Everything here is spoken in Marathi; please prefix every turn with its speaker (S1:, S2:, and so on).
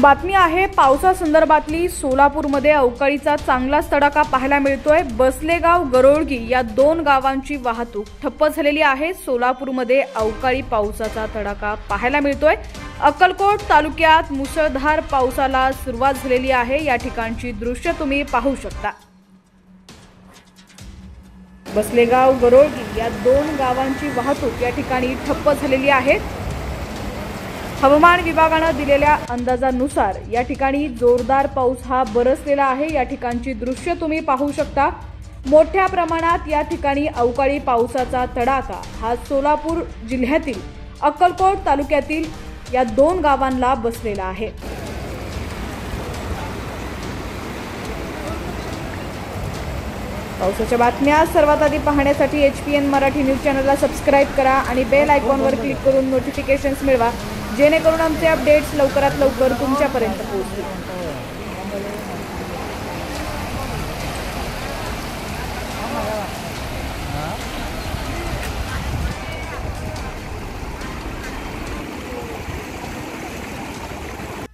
S1: बातमी आहे पावसासंदर्भातली। सोलापूरमध्ये अवकाळीचा चांगलाच तडाखा पाहायला मिळतोय। बसलेगाव गरोळगी या 2 गावांची वाहतूक ठप्प झालेली आहे। सोलापूरमध्ये अवकाळी पावसाचा तडाखा पाहायला मिळतोय। अक्कलकोट तालुक्यात मुसळधार पावसाला सुरुवात झालेली आहे। या ठिकाणची दृश्य तुम्ही पाहू शकता। बसलेगाव गरोळगी या 2 गावांची वाहतूक या ठिकाणी ठप्प झालेली आहे। हवामान विभागाने दिलेल्या अंदाजानुसार या ठिकाणी जोरदार पाऊस हा बरसलेला आहे। या ठिकाणची दृश्य तुम्ही पाहू शकता। मोठ्या प्रमाणात या ठिकाणी अवकाळी पावसाचा तडाखा हा सोलापूर जिल्ह्यातील अक्कलकोट तालुक्यातील या 2 गावांना बसलेला आहे। पावसाच्या बातम्या सर्वात आधी पाहण्यासाठी HPN मराठी न्यूज चॅनलला सबस्क्राइब करा आणि बेल आयकॉनवर क्लिक करून नोटिफिकेशन्स मिळवा, जेणेकरून आमचे अपडेट्स लवकरात लवकर तुमच्यापर्यंत पोहोचतील।